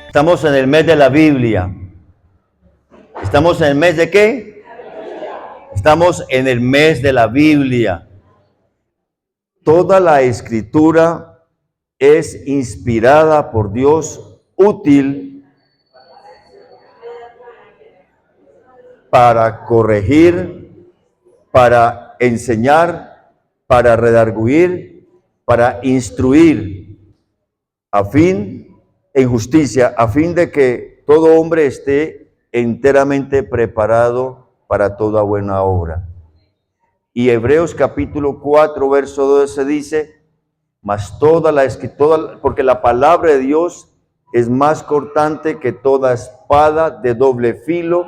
Estamos en el mes de la Biblia. ¿Estamos en el mes de qué? Estamos en el mes de la Biblia. Toda la escritura es inspirada por Dios, útil para corregir, para enseñar, para redarguir, para instruir, en justicia, a fin de que todo hombre esté enteramente preparado para toda buena obra. Y Hebreos capítulo 4, verso 12 dice, mas toda la escritura, porque la palabra de Dios es más cortante que toda espada de doble filo,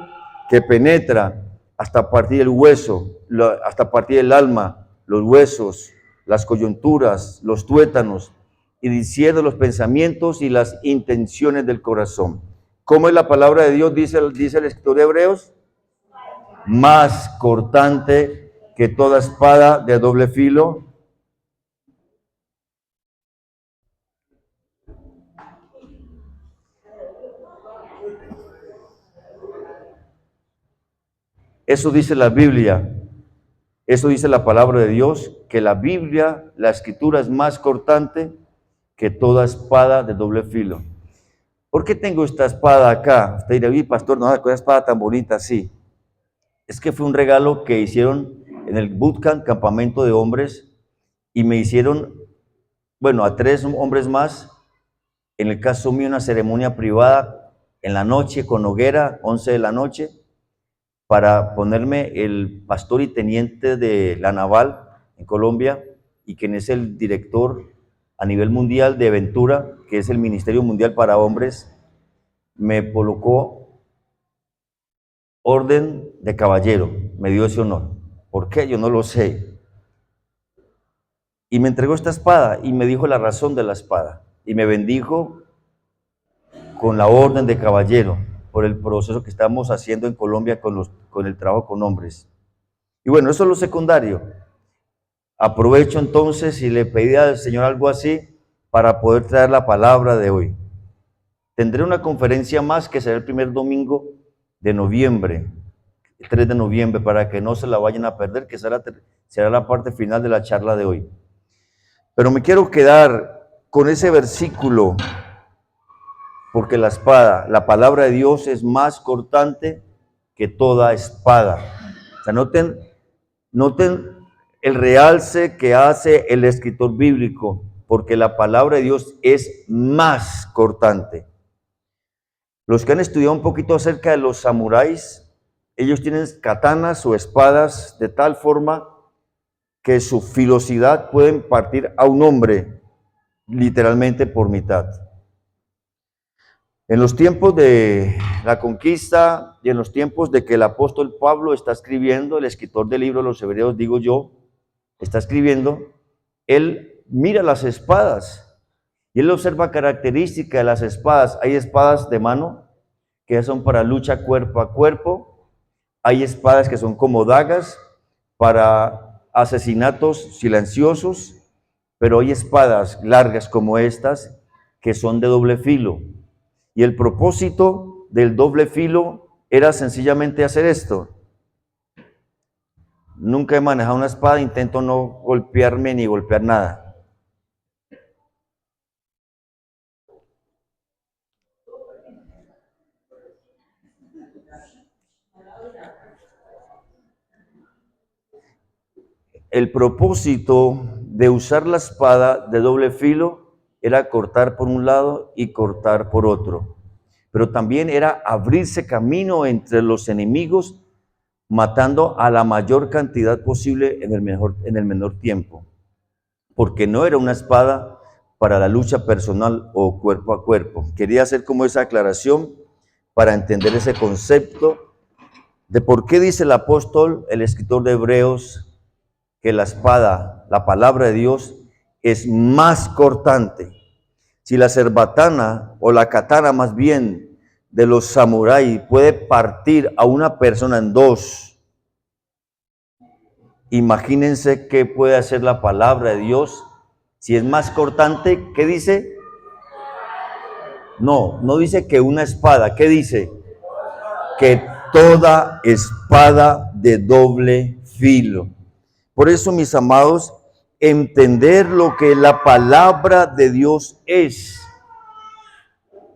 que penetra hasta partir el hueso, hasta partir el alma, los huesos, las coyunturas, los tuétanos, y discierne los pensamientos y las intenciones del corazón. ¿Cómo es la palabra de Dios? Dice el escritor de Hebreos, más cortante que toda espada de doble filo. Eso dice la Biblia, eso dice la palabra de Dios, que la Biblia, la escritura es más cortante que toda espada de doble filo. ¿Por qué tengo esta espada acá? Usted dirá, pastor, no, con esa espada tan bonita, sí. Es que fue un regalo que hicieron en el bootcamp, campamento de hombres, y me hicieron, bueno, a 3 hombres más, en el caso mío, una ceremonia privada en la noche con hoguera, 11 de la noche, para ponerme el pastor y teniente de la Naval en Colombia, y quien es el director a nivel mundial de Ventura, que es el Ministerio Mundial para Hombres, me colocó orden de caballero, me dio ese honor. ¿Por qué? Yo no lo sé. Y me entregó esta espada y me dijo la razón de la espada. Y me bendijo con la orden de caballero por el proceso que estamos haciendo en Colombia con el trabajo con hombres. Y bueno, eso es lo secundario. Aprovecho entonces y le pedí al Señor algo así para poder traer la palabra de hoy. Tendré una conferencia más que será el primer domingo de noviembre, el 3 de noviembre, para que no se la vayan a perder, que será la parte final de la charla de hoy. Pero me quiero quedar con ese versículo, porque la espada, la palabra de Dios es más cortante que toda espada. O sea, noten el realce que hace el escritor bíblico, porque la palabra de Dios es más cortante. Los que han estudiado un poquito acerca de los samuráis, ellos tienen katanas o espadas de tal forma que su filosidad pueden partir a un hombre literalmente por mitad. En los tiempos de la conquista y en los tiempos de que el apóstol Pablo está escribiendo, el escritor del libro de los Hebreos, digo yo, está escribiendo, él mira las espadas y él observa características de las espadas. Hay espadas de mano que son para lucha cuerpo a cuerpo, hay espadas que son como dagas para asesinatos silenciosos, pero hay espadas largas como estas que son de doble filo. Y el propósito del doble filo era sencillamente hacer esto. Nunca he manejado una espada, intento no golpearme ni golpear nada. El propósito de usar la espada de doble filo era cortar por un lado y cortar por otro. Pero también era abrirse camino entre los enemigos, matando a la mayor cantidad posible en el menor tiempo. Porque no era una espada para la lucha personal o cuerpo a cuerpo. Quería hacer como esa aclaración para entender ese concepto de por qué dice el apóstol, el escritor de Hebreos, que la espada, la palabra de Dios, es más cortante. Si la cerbatana o la katana más bien de los samuráis puede partir a una persona en dos, imagínense qué puede hacer la palabra de Dios. Si es más cortante, ¿qué dice? No dice que una espada. ¿Qué dice? Que toda espada de doble filo. Por eso, mis amados, entender lo que la palabra de Dios es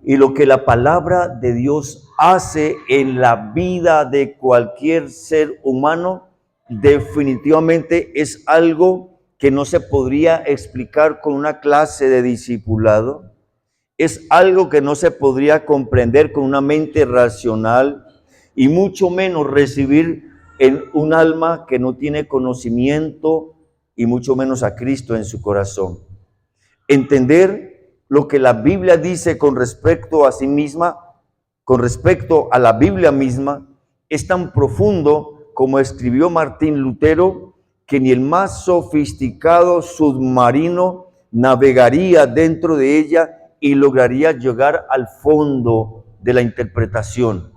y lo que la palabra de Dios hace en la vida de cualquier ser humano, definitivamente es algo que no se podría explicar con una clase de discipulado. Es algo que no se podría comprender con una mente racional y mucho menos recibir en un alma que no tiene conocimiento y mucho menos a Cristo en su corazón. Entender lo que la Biblia dice con respecto a sí misma, con respecto a la Biblia misma, es tan profundo como escribió Martín Lutero, que ni el más sofisticado submarino navegaría dentro de ella y lograría llegar al fondo de la interpretación.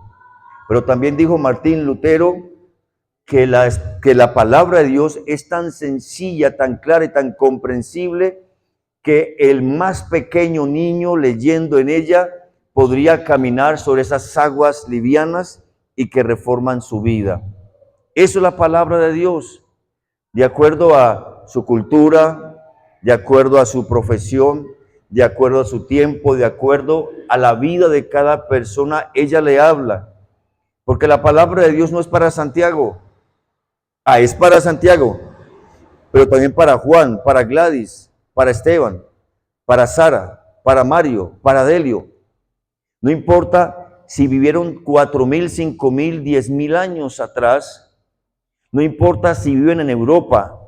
Pero también dijo Martín Lutero que la palabra de Dios es tan sencilla, tan clara y tan comprensible que el más pequeño niño leyendo en ella podría caminar sobre esas aguas livianas y que reforman su vida. Eso es la palabra de Dios, de acuerdo a su cultura, de acuerdo a su profesión, de acuerdo a su tiempo, de acuerdo a la vida de cada persona, ella le habla. Porque la palabra de Dios no es para Santiago. Es para Santiago, pero también para Juan, para Gladys, para Esteban, para Sara, para Mario, para Delio. No importa si vivieron 4,000, 5,000, 10,000 años atrás. No importa si viven en Europa,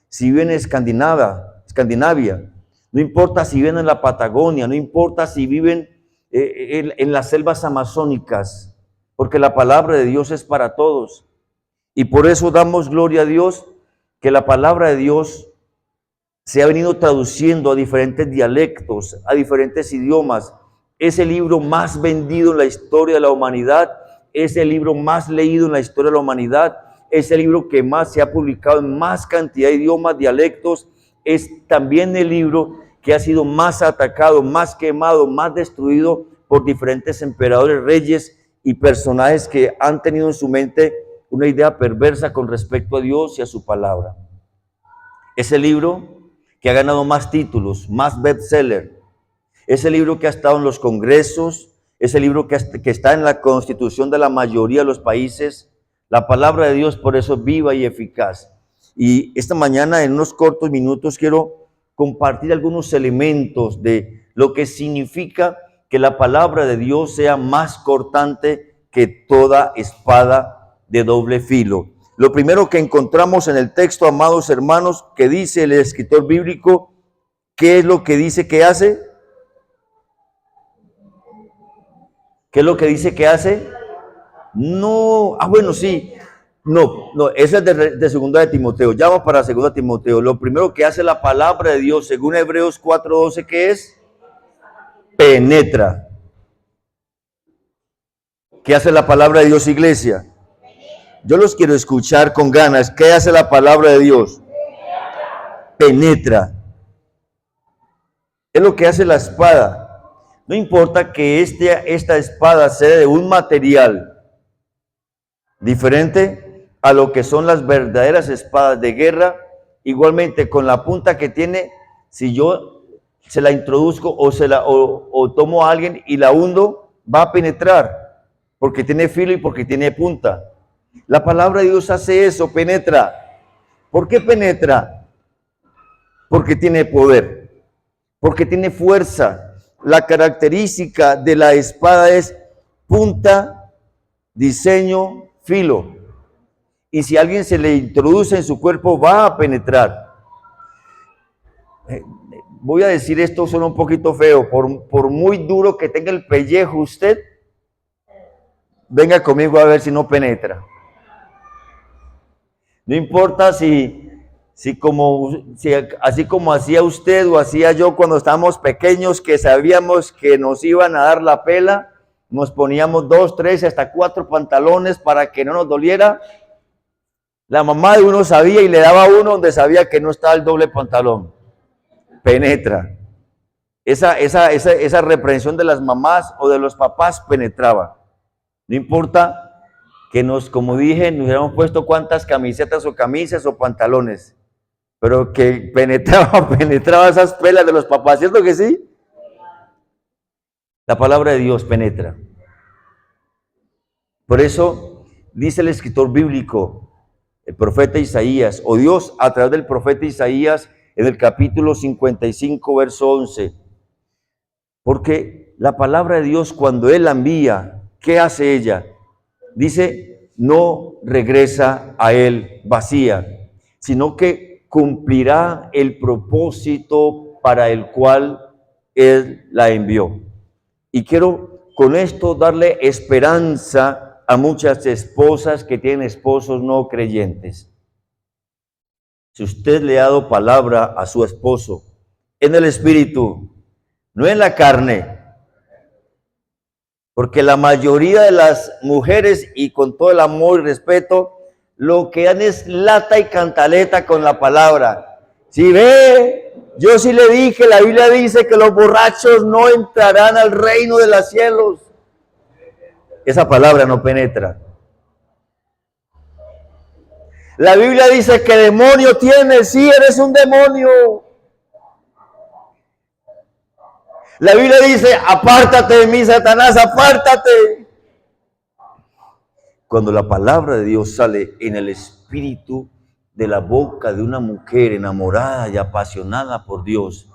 si viven en Escandinavia. No importa si viven en la Patagonia, no importa si viven en las selvas amazónicas, porque la palabra de Dios es para todos. Y por eso damos gloria a Dios que la palabra de Dios se ha venido traduciendo a diferentes dialectos, a diferentes idiomas. Es el libro más vendido en la historia de la humanidad, es el libro más leído en la historia de la humanidad, es el libro que más se ha publicado en más cantidad de idiomas, dialectos. Es también el libro que ha sido más atacado, más quemado, más destruido por diferentes emperadores, reyes y personajes que han tenido en su mente una idea perversa con respecto a Dios y a su palabra. Es el libro que ha ganado más títulos, más bestseller. Es el libro que ha estado en los congresos, es el libro que está en la constitución de la mayoría de los países. La palabra de Dios por eso es viva y eficaz. Y esta mañana, en unos cortos minutos, quiero compartir algunos elementos de lo que significa que la palabra de Dios sea más cortante que toda espada de doble filo. Lo primero que encontramos en el texto, amados hermanos, que dice el escritor bíblico, ¿qué es lo que dice que hace? ¿Qué es lo que dice que hace? No, bueno, sí. No, esa es de segunda de Timoteo. Ya vamos para segunda de Timoteo. Lo primero que hace la palabra de Dios, según Hebreos 4:12, ¿qué es? Penetra. ¿Qué hace la palabra de Dios, iglesia? Yo los quiero escuchar con ganas. ¿Qué hace la palabra de Dios? Penetra. Es lo que hace la espada. No importa que esta espada sea de un material diferente a lo que son las verdaderas espadas de guerra, igualmente con la punta que tiene, si yo se la introduzco o tomo a alguien y la hundo, va a penetrar, porque tiene filo y porque tiene punta. La palabra de Dios hace eso, penetra. ¿Por qué penetra? Porque tiene poder, porque tiene fuerza. La característica de la espada es punta, diseño, filo. Y si alguien se le introduce en su cuerpo, va a penetrar. Voy a decir esto, suena un poquito feo. Por muy duro que tenga el pellejo usted, venga conmigo a ver si no penetra. No importa así como hacía usted o hacía yo cuando estábamos pequeños, que sabíamos que nos iban a dar la pela, nos poníamos 2, 3, hasta 4 pantalones para que no nos doliera. La mamá de uno sabía y le daba a uno donde sabía que no estaba el doble pantalón. Penetra. esa reprensión de las mamás o de los papás penetraba. No importa que como dije, nos hubiéramos puesto cuántas camisetas o camisas o pantalones, pero que penetraba esas pelas de los papás, ¿cierto que sí? La palabra de Dios penetra. Por eso dice el escritor bíblico, el profeta Isaías, o Dios a través del profeta Isaías en el capítulo 55, verso 11. Porque la palabra de Dios, cuando Él la envía, ¿qué hace ella? Dice, no regresa a Él vacía, sino que cumplirá el propósito para el cual Él la envió. Y quiero con esto darle esperanza a muchas esposas que tienen esposos no creyentes. Si usted le ha dado palabra a su esposo en el espíritu, no en la carne, porque la mayoría de las mujeres, y con todo el amor y respeto, lo que dan es lata y cantaleta con la palabra. Si ve, yo sí le dije, la Biblia dice que los borrachos no entrarán al reino de los cielos. Esa palabra no penetra. La Biblia dice que demonio tienes, sí, eres un demonio. La Biblia dice, apártate de mí, Satanás, apártate. Cuando la palabra de Dios sale en el espíritu de la boca de una mujer enamorada y apasionada por Dios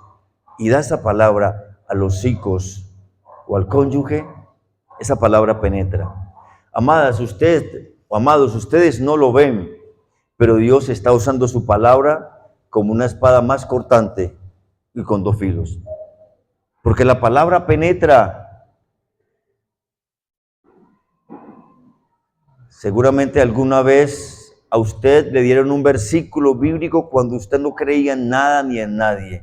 y da esa palabra a los hijos o al cónyuge, esa palabra penetra. Amadas, amados, ustedes no lo ven, pero Dios está usando su palabra como una espada más cortante y con dos filos. Porque la palabra penetra. Seguramente alguna vez a usted le dieron un versículo bíblico cuando usted no creía en nada ni en nadie.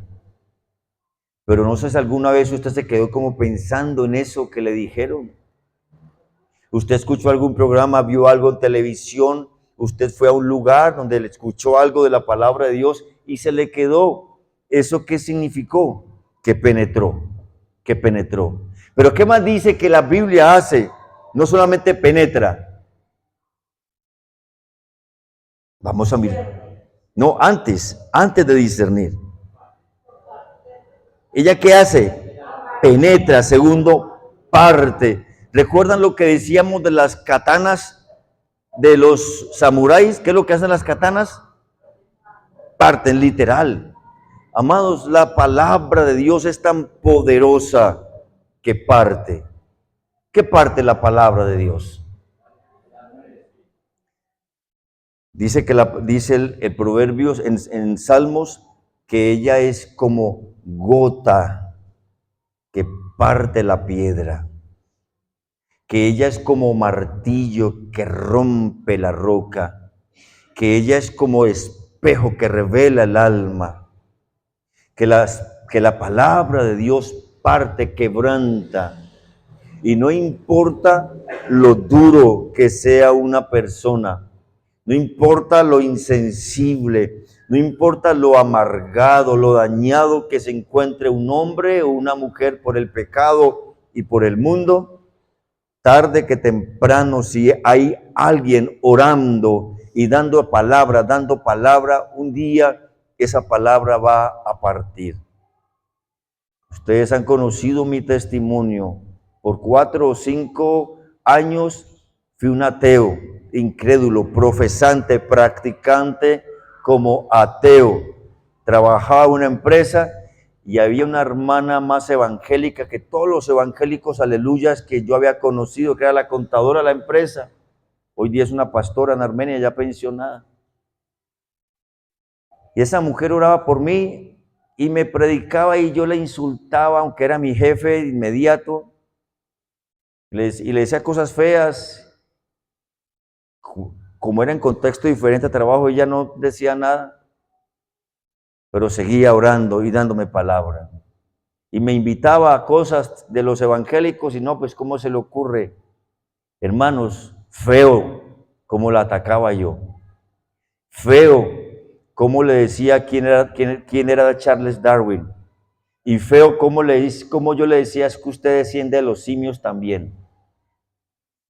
Pero no sé si alguna vez usted se quedó como pensando en eso que le dijeron. Usted escuchó algún programa, vio algo en televisión, usted fue a un lugar donde le escuchó algo de la palabra de Dios y se le quedó. ¿Eso qué significó? Que penetró. Pero ¿qué más dice que la Biblia hace? No solamente penetra. Vamos a mirar. No, antes de discernir. ¿Ella qué hace? Penetra. Segundo, parte. ¿Recuerdan lo que decíamos de las katanas de los samuráis? ¿Qué es lo que hacen las katanas? Parten, literal. Amados, la palabra de Dios es tan poderosa que parte. ¿Qué parte la palabra de Dios? Dice el Proverbios en Salmos que ella es como gota que parte la piedra, que ella es como martillo que rompe la roca, que ella es como espejo que revela el alma. Que la palabra de Dios parte, quebranta, y no importa lo duro que sea una persona, no importa lo insensible, no importa lo amargado, lo dañado que se encuentre un hombre o una mujer por el pecado y por el mundo, tarde que temprano, si hay alguien orando y dando palabra, un día esa palabra va a partir. Ustedes han conocido mi testimonio. Por 4 o 5 años fui un ateo, incrédulo, profesante, practicante como ateo. Trabajaba en una empresa y había una hermana más evangélica que todos los evangélicos aleluyas que yo había conocido, que era la contadora de la empresa. Hoy día es una pastora en Armenia ya pensionada. Y esa mujer oraba por mí y me predicaba y yo le insultaba, aunque era mi jefe inmediato, y le decía cosas feas. Como era en contexto diferente a trabajo, ella no decía nada, pero seguía orando y dándome palabra. Y me invitaba a cosas de los evangélicos y no, pues ¿cómo se le ocurre? Hermanos, feo como la atacaba yo. Feo como le decía quién era Charles Darwin. Y feo como yo le decía, es que usted desciende de los simios también.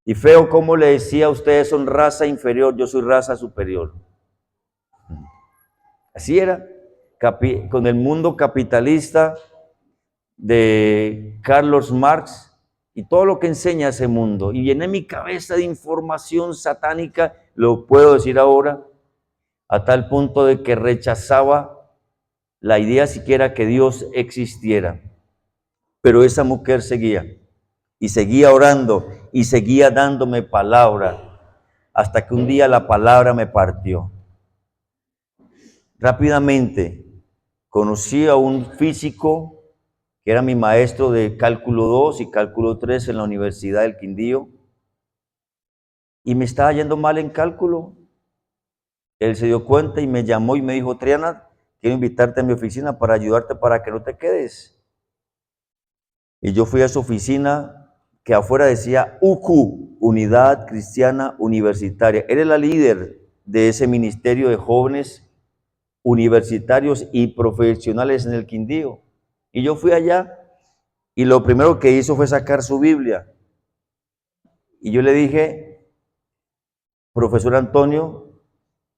Y feo como le decía, ustedes son raza inferior, yo soy raza superior. Así era, con el mundo capitalista de Carlos Marx y todo lo que enseña ese mundo. Y llené mi cabeza de información satánica, lo puedo decir ahora, a tal punto de que rechazaba la idea siquiera que Dios existiera. Pero esa mujer seguía, y seguía orando, y seguía dándome palabra, hasta que un día la palabra me partió. Rápidamente conocí a un físico que era mi maestro de cálculo 2 y cálculo 3 en la Universidad del Quindío, y me estaba yendo mal en cálculo. Él se dio cuenta y me llamó y me dijo: Triana, quiero invitarte a mi oficina para ayudarte para que no te quedes. Y yo fui a su oficina, que afuera decía UCU, Unidad Cristiana Universitaria. Él era la líder de ese ministerio de jóvenes universitarios y profesionales en el Quindío. Y yo fui allá y lo primero que hizo fue sacar su Biblia. Y yo le dije: profesor Antonio,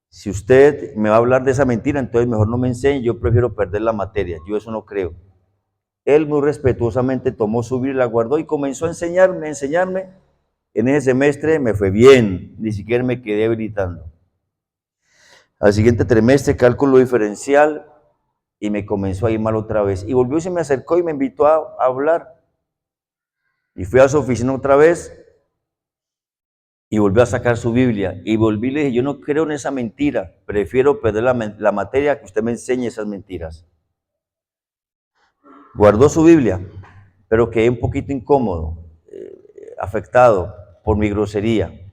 si usted me va a hablar de esa mentira, entonces mejor no me enseñe, yo prefiero perder la materia, yo eso no creo. Él muy respetuosamente tomó su Biblia, la guardó y comenzó a enseñarme. En ese semestre me fue bien, ni siquiera me quedé gritando. Al siguiente trimestre, cálculo diferencial, y me comenzó a ir mal otra vez. Y volvió y se me acercó y me invitó a hablar. Y fui a su oficina otra vez y volvió a sacar su Biblia. Y volví y le dije: yo no creo en esa mentira, prefiero perder la materia que usted me enseñe esas mentiras. Guardó su Biblia, pero quedé un poquito incómodo, afectado por mi grosería.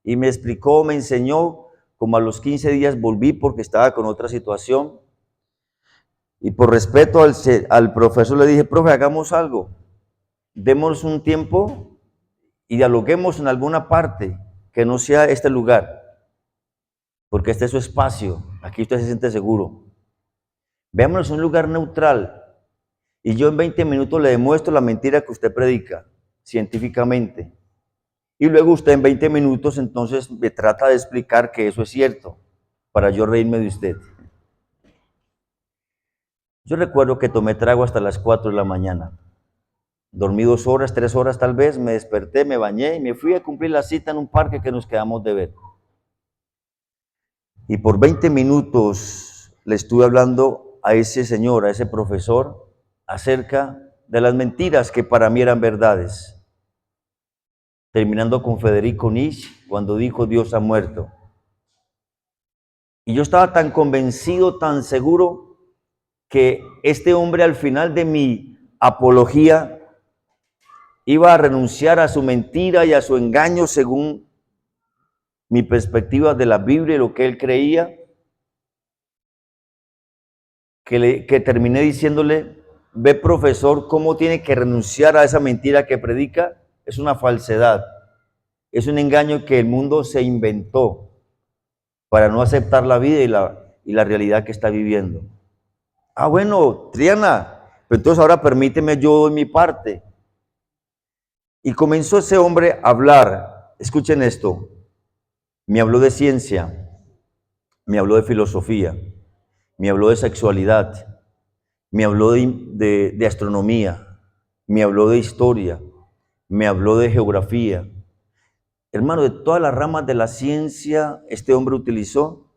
Y me explicó, me enseñó, como a los 15 días volví porque estaba con otra situación. Y por respeto al profesor le dije: profe, hagamos algo, démonos un tiempo y dialoguemos en alguna parte que no sea este lugar, porque este es su espacio, aquí usted se siente seguro. Veámonos en un lugar neutral y yo en 20 minutos le demuestro la mentira que usted predica científicamente. Y luego usted en 20 minutos entonces me trata de explicar que eso es cierto, para yo reírme de usted. Yo recuerdo que tomé trago hasta las 4 de la mañana. Dormí 2 horas, 3 horas tal vez, me desperté, me bañé y me fui a cumplir la cita en un parque que nos quedamos de ver. Y por 20 minutos le estuve hablando a ese señor, a ese profesor, acerca de las mentiras que para mí eran verdades. Terminando con Federico Nietzsche, cuando dijo: Dios ha muerto. Y yo estaba tan convencido, tan seguro, que este hombre al final de mi apología iba a renunciar a su mentira y a su engaño según mi perspectiva de la Biblia y lo que él creía, que terminé diciéndole: ve, profesor, cómo tiene que renunciar a esa mentira que predica. Es una falsedad, es un engaño que el mundo se inventó para no aceptar la vida y la realidad que está viviendo. Ah, bueno, Triana, pero entonces ahora permíteme, yo doy mi parte. Y comenzó ese hombre a hablar. Escuchen esto. Me habló de ciencia, me habló de filosofía, me habló de sexualidad, me habló de astronomía, me habló de historia, me habló de geografía. Hermano, de todas las ramas de la ciencia, este hombre utilizó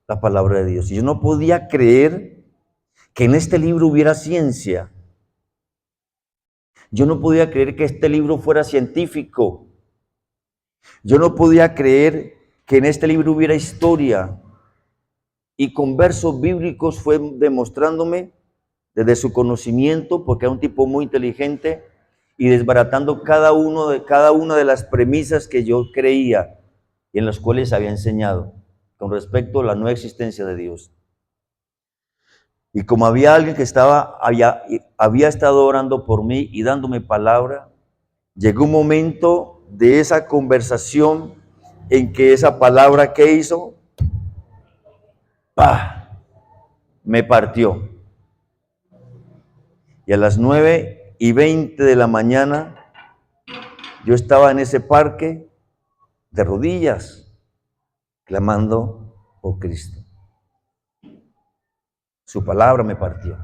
la palabra de Dios. Y yo no podía creer que en este libro hubiera ciencia. Yo no podía creer que este libro fuera científico. Yo no podía creer que en este libro hubiera historia. Y con versos bíblicos fue demostrándome desde su conocimiento, porque era un tipo muy inteligente, y desbaratando cada una de las premisas que yo creía y en las cuales había enseñado con respecto a la no existencia de Dios. Y como había alguien que había estado orando por mí y dándome palabra, llegó un momento de esa conversación en que esa palabra que hizo, ¡pah!, me partió. Y a las 9:20 de la mañana yo estaba en ese parque de rodillas, clamando por Cristo. Su palabra me partió.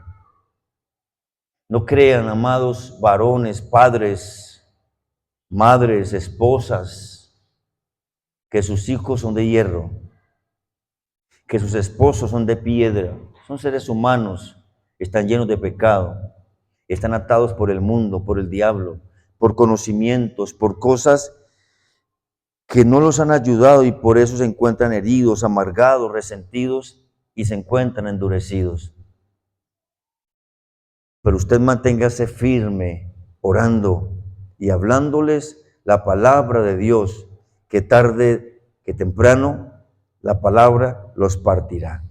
No crean, amados varones, padres, madres, esposas, que sus hijos son de hierro, que sus esposos son de piedra. Son seres humanos, están llenos de pecado, están atados por el mundo, por el diablo, por conocimientos, por cosas que no los han ayudado y por eso se encuentran heridos, amargados, resentidos y se encuentran endurecidos. Pero usted manténgase firme, orando y hablándoles la palabra de Dios, que tarde que temprano la palabra los partirá.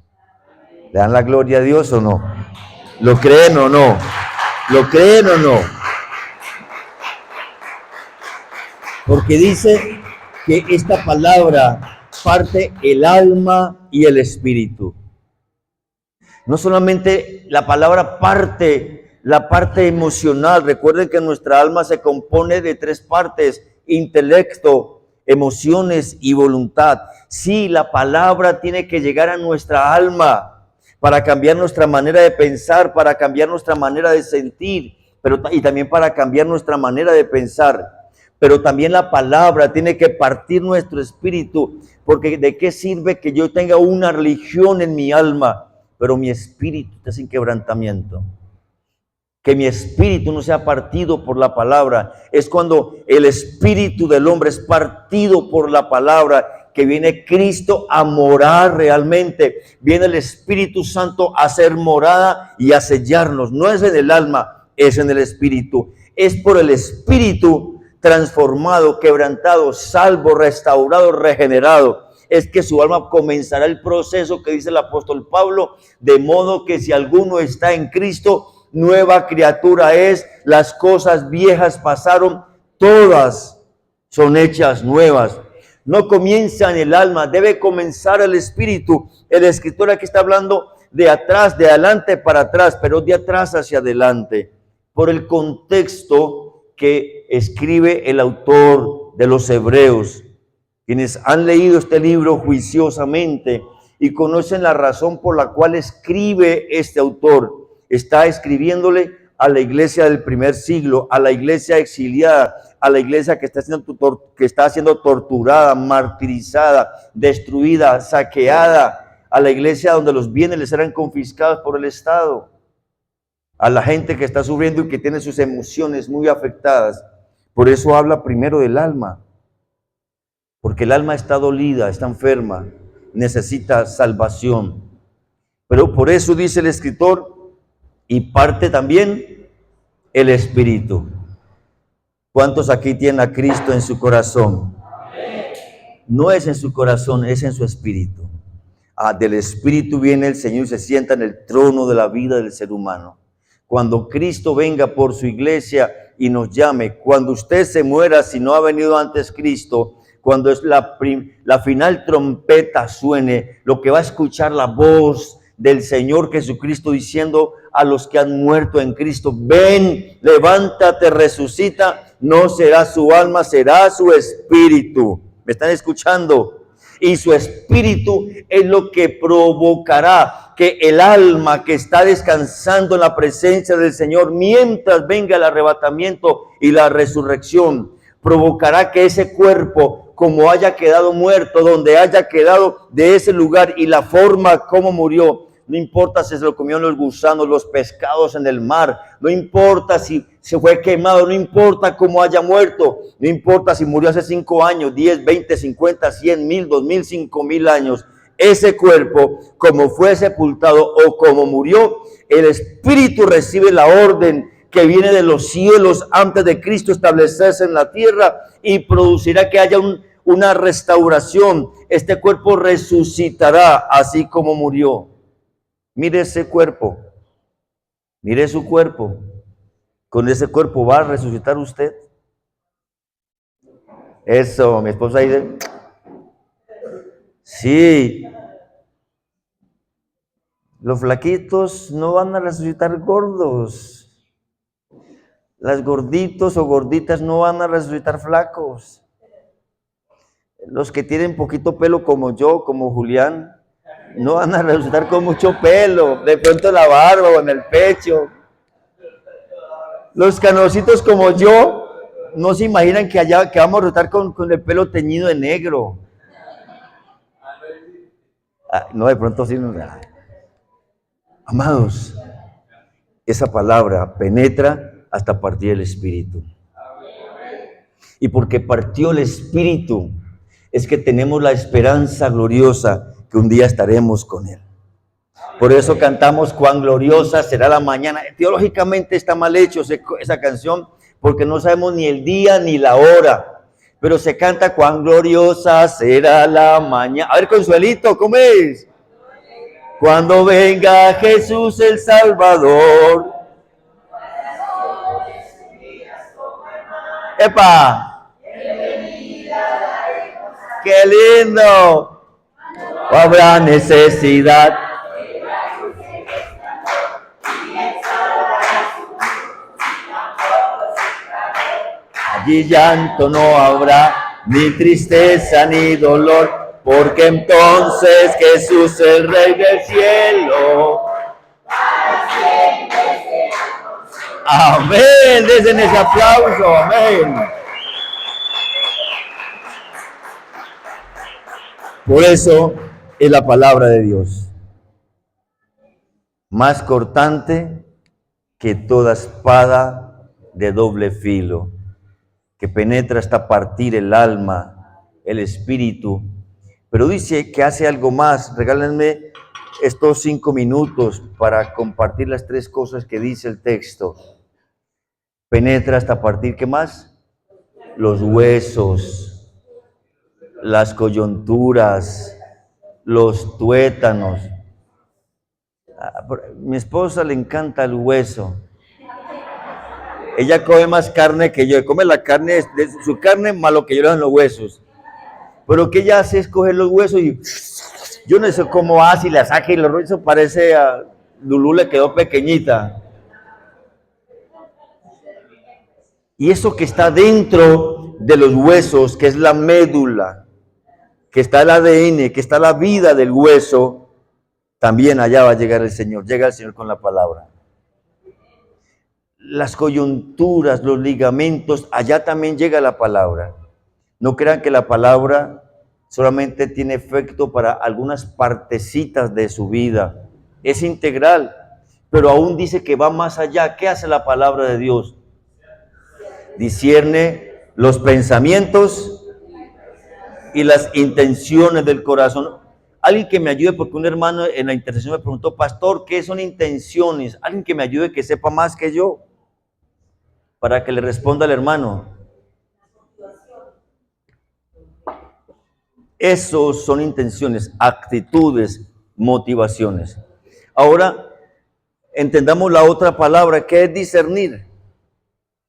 ¿Le dan la gloria a Dios o no? ¿Lo creen o no? ¿Lo creen o no? Porque dice que esta palabra parte el alma y el espíritu. No solamente la palabra parte la parte emocional. Recuerden que nuestra alma se compone de 3 partes: intelecto, emociones y voluntad. Sí, la palabra tiene que llegar a nuestra alma para cambiar nuestra manera de pensar, para cambiar nuestra manera de sentir, y también para cambiar nuestra manera de pensar. Pero también la palabra tiene que partir nuestro espíritu, porque ¿de qué sirve que yo tenga una religión en mi alma, pero mi espíritu está sin quebrantamiento? Que mi espíritu no sea partido por la palabra. Es cuando el espíritu del hombre es partido por la palabra, que viene Cristo a morar realmente. Viene el Espíritu Santo a hacer morada y a sellarnos. No es en el alma, es en el espíritu. Es por el espíritu transformado, quebrantado, salvo, restaurado, regenerado. Es que su alma comenzará el proceso que dice el apóstol Pablo, de modo que si alguno está en Cristo, nueva criatura es, las cosas viejas pasaron, todas son hechas nuevas. No comienza en el alma, debe comenzar el espíritu. El escritor aquí está hablando de atrás, de adelante para atrás, pero de atrás hacia adelante, por el contexto que escribe el autor de los Hebreos. Quienes han leído este libro juiciosamente y conocen la razón por la cual escribe este autor, está escribiéndole a la iglesia del primer siglo, a la iglesia exiliada, a la iglesia que está siendo torturada, martirizada, destruida, saqueada, a la iglesia donde los bienes les eran confiscados por el Estado, a la gente que está sufriendo y que tiene sus emociones muy afectadas. Por eso habla primero del alma, porque el alma está dolida, está enferma, necesita salvación. Pero por eso dice el escritor, y parte también el espíritu. ¿Cuántos aquí tienen a Cristo en su corazón? No es en su corazón, es en su espíritu. Del espíritu viene el Señor y se sienta en el trono de la vida del ser humano. Cuando Cristo venga por su iglesia y nos llame, cuando usted se muera, si no ha venido antes Cristo, cuando es la final trompeta suene, lo que va a escuchar la voz del Señor Jesucristo diciendo a los que han muerto en Cristo: ven, levántate, resucita. No será su alma, será su espíritu. ¿Me están escuchando? Y su espíritu es lo que provocará que el alma que está descansando en la presencia del Señor, mientras venga el arrebatamiento y la resurrección, provocará que ese cuerpo, como haya quedado muerto, donde haya quedado de ese lugar y la forma como murió, no importa si se lo comieron los gusanos, los pescados en el mar, no importa si se fue quemado, no importa cómo haya muerto, no importa si murió hace 5 años, 10, 20, 50, 100, 1000, 2000, 5000 años, ese cuerpo, como fue sepultado o como murió, el espíritu recibe la orden que viene de los cielos antes de Cristo establecerse en la tierra y producirá que haya una restauración. Este cuerpo resucitará así como murió. Mire ese cuerpo, mire su cuerpo. Con ese cuerpo va a resucitar usted. Eso, mi esposa dice, sí, los flaquitos no van a resucitar gordos. Las gorditos o gorditas no van a resucitar flacos. Los que tienen poquito pelo como yo, como Julián, no van a resucitar con mucho pelo, de pronto en la barba o en el pecho. Los canositos como yo no se imaginan que allá que vamos a resucitar con el pelo teñido de negro. No, de pronto sí. Amados, esa palabra penetra hasta partir el espíritu. Y porque partió el espíritu, es que tenemos la esperanza gloriosa que un día estaremos con él. Por eso cantamos cuán gloriosa será la mañana. Teológicamente está mal hecho esa canción, porque no sabemos ni el día ni la hora. Pero se canta cuán gloriosa será la mañana. A ver, Consuelito, ¿cómo es? Cuando venga Jesús el Salvador. ¡Epa! ¡Qué lindo! Habrá necesidad. Allí llanto no habrá, ni tristeza ni dolor, porque entonces Jesús el Rey del cielo. Amén, desen ese aplauso, amén. Por eso es la palabra de Dios, más cortante que toda espada de doble filo, que penetra hasta partir el alma, el espíritu, pero dice que hace algo más. Regálenme estos 5 minutos para compartir las 3 cosas que dice el texto. Penetra hasta partir, ¿qué más? Los huesos, las coyunturas, los tuétanos. A mi esposa le encanta el hueso. Ella come más carne que yo, come la carne, de su carne más lo que yo le dan los huesos. Pero que ella hace es coger los huesos y yo no sé cómo hace y la saca y los huesos parece a Lulú le quedó pequeñita. Y eso que está dentro de los huesos, que es la médula, que está el ADN, que está la vida del hueso, también allá va a llegar el Señor. Llega el Señor con la palabra. Las coyunturas, los ligamentos, allá también llega la palabra. No crean que la palabra solamente tiene efecto para algunas partecitas de su vida. Es integral, pero aún dice que va más allá. ¿Qué hace la palabra de Dios? Discierne los pensamientos y las intenciones del corazón. Alguien que me ayude, porque un hermano en la intercesión me preguntó, pastor, ¿qué son intenciones? Alguien que me ayude, que sepa más que yo, para que le responda al hermano. Esos son intenciones, actitudes, motivaciones. Ahora, entendamos la otra palabra, que es discernir.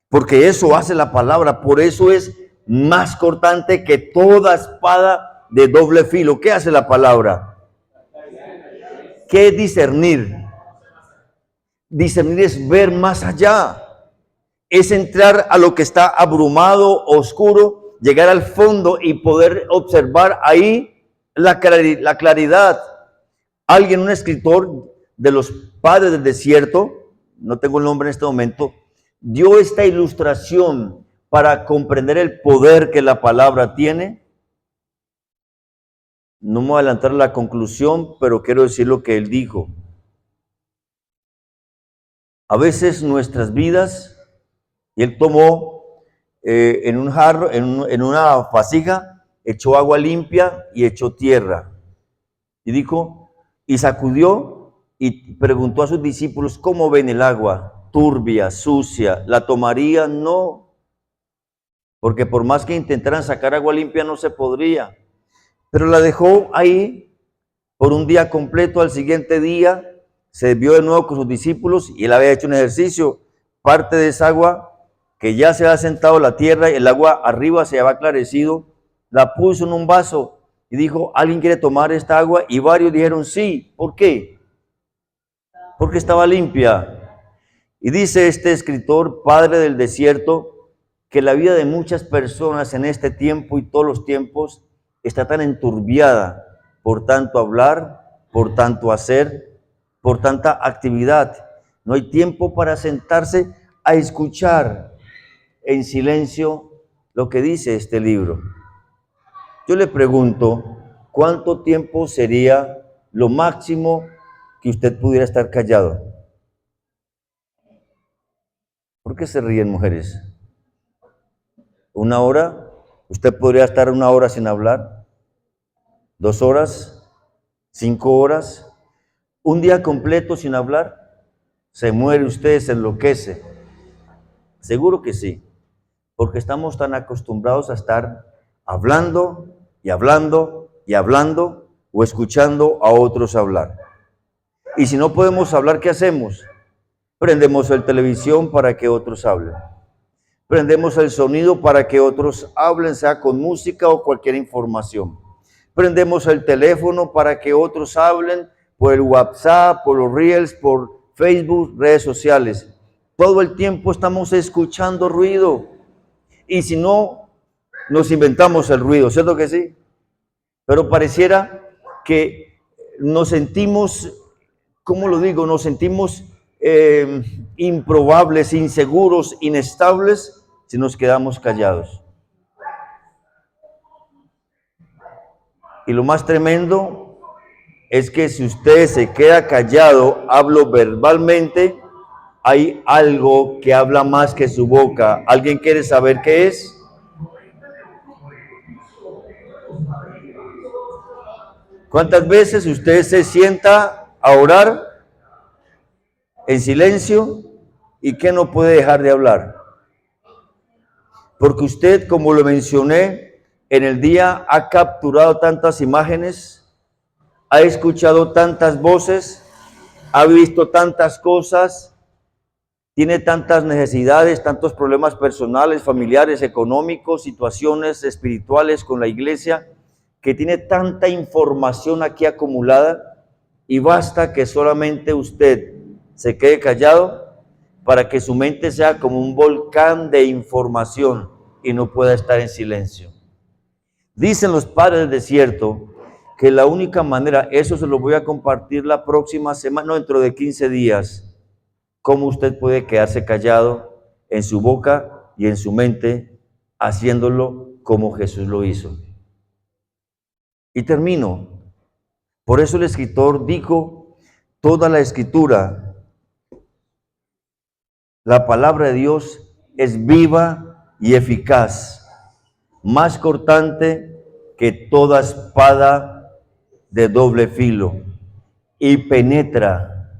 Porque eso hace la palabra, por eso es más cortante que toda espada de doble filo. ¿Qué hace la palabra? ¿Qué es discernir? Discernir es ver más allá. Es entrar a lo que está abrumado, oscuro, llegar al fondo y poder observar ahí la claridad. Alguien, un escritor de los padres del desierto, no tengo el nombre en este momento, dio esta ilustración para comprender el poder que la palabra tiene. No me voy a adelantar a la conclusión, pero quiero decir lo que él dijo. A veces nuestras vidas, y él tomó en un jarro, en una vasija, echó agua limpia y echó tierra. Y dijo, y sacudió y preguntó a sus discípulos, ¿cómo ven el agua? Turbia, sucia, ¿la tomarían? No, porque por más que intentaran sacar agua limpia no se podría, pero la dejó ahí por un día completo. Al siguiente día se vio de nuevo con sus discípulos y él había hecho un ejercicio. Parte de esa agua que ya se había sentado la tierra y el agua arriba se había aclarecido, la puso en un vaso y dijo, ¿alguien quiere tomar esta agua? Y varios dijeron sí. ¿Por qué? Porque estaba limpia. Y dice este escritor, padre del desierto, que la vida de muchas personas en este tiempo y todos los tiempos está tan enturbiada por tanto hablar, por tanto hacer, por tanta actividad. No hay tiempo para sentarse a escuchar en silencio lo que dice este libro. Yo le pregunto, ¿cuánto tiempo sería lo máximo que usted pudiera estar callado? ¿Por qué se ríen, mujeres? ¿Una hora? ¿Usted podría estar una hora sin hablar? ¿2 horas? ¿5 horas? ¿Un día completo sin hablar? ¿Se muere usted, se enloquece? Seguro que sí, porque estamos tan acostumbrados a estar hablando y hablando y hablando o escuchando a otros hablar. Y si no podemos hablar, ¿qué hacemos? Prendemos el televisión para que otros hablen. Prendemos el sonido para que otros hablen, sea con música o cualquier información. Prendemos el teléfono para que otros hablen por el WhatsApp, por los Reels, por Facebook, redes sociales. Todo el tiempo estamos escuchando ruido. Y si no, nos inventamos el ruido, ¿cierto que sí? Pero pareciera que nos sentimos, ¿cómo lo digo? Nos sentimos improbables, inseguros, inestables si nos quedamos callados. Y lo más tremendo es que si usted se queda callado, hablo verbalmente, hay algo que habla más que su boca. ¿Alguien quiere saber qué es? ¿Cuántas veces usted se sienta a orar en silencio y que no puede dejar de hablar? Porque usted, como lo mencioné, en el día ha capturado tantas imágenes, ha escuchado tantas voces, ha visto tantas cosas, tiene tantas necesidades, tantos problemas personales, familiares, económicos, situaciones espirituales con la iglesia, que tiene tanta información aquí acumulada, y basta que solamente usted se quede callado para que su mente sea como un volcán de información y no pueda estar en silencio. Dicen los padres del desierto que la única manera, eso se lo voy a compartir la próxima semana, no, dentro de 15 días, cómo usted puede quedarse callado en su boca y en su mente, haciéndolo como Jesús lo hizo. Y termino. Por eso el escritor dijo, toda la escritura, la palabra de Dios es viva y eficaz, más cortante que toda espada de doble filo, y penetra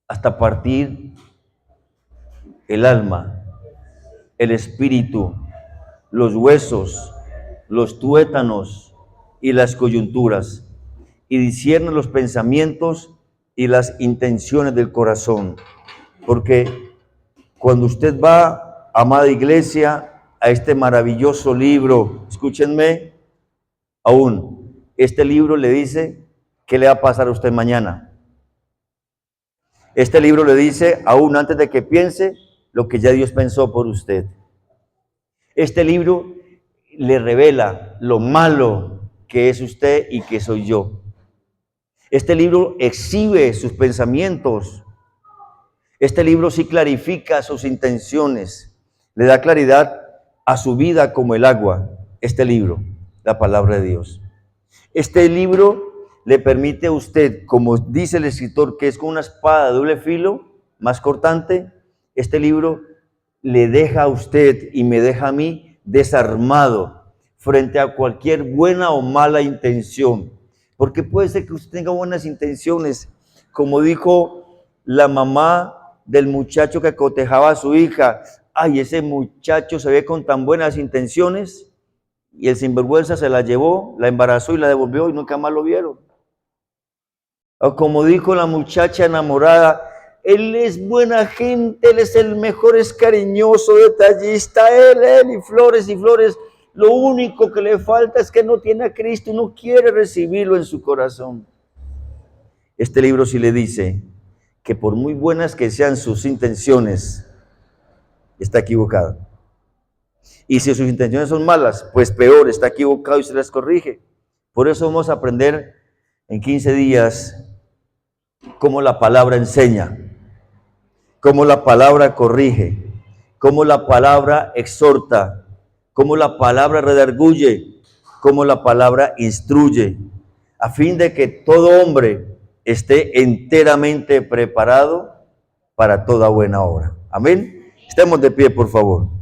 hasta partir el alma, el espíritu, los huesos, los tuétanos y las coyunturas, y discierne los pensamientos y las intenciones del corazón. Porque cuando usted va, amada iglesia, a este maravilloso libro, escúchenme, aún, este libro le dice qué le va a pasar a usted mañana. Este libro le dice, aún antes de que piense, lo que ya Dios pensó por usted. Este libro le revela lo malo que es usted y que soy yo. Este libro exhibe sus pensamientos. Este libro sí clarifica sus intenciones. Le da claridad a su vida como el agua. Este libro, la palabra de Dios. Este libro le permite a usted, como dice el escritor, que es con una espada de doble filo, más cortante. Este libro le deja a usted y me deja a mí desarmado frente a cualquier buena o mala intención. Porque puede ser que usted tenga buenas intenciones, como dijo la mamá del muchacho que cotejaba a su hija. Ay, ese muchacho se ve con tan buenas intenciones, y el sinvergüenza se la llevó, la embarazó y la devolvió y nunca más lo vieron. O como dijo la muchacha enamorada, él es buena gente, él es el mejor, es cariñoso, detallista, él y flores y flores. Lo único que le falta es que no tiene a Cristo y no quiere recibirlo en su corazón. Este libro sí le dice que por muy buenas que sean sus intenciones, está equivocado. Y si sus intenciones son malas, pues peor, está equivocado y se las corrige. Por eso vamos a aprender en 15 días cómo la palabra enseña, cómo la palabra corrige, cómo la palabra exhorta, cómo la palabra redarguye, cómo la palabra instruye, a fin de que todo hombre esté enteramente preparado para toda buena obra. Amén. Estemos de pie, por favor.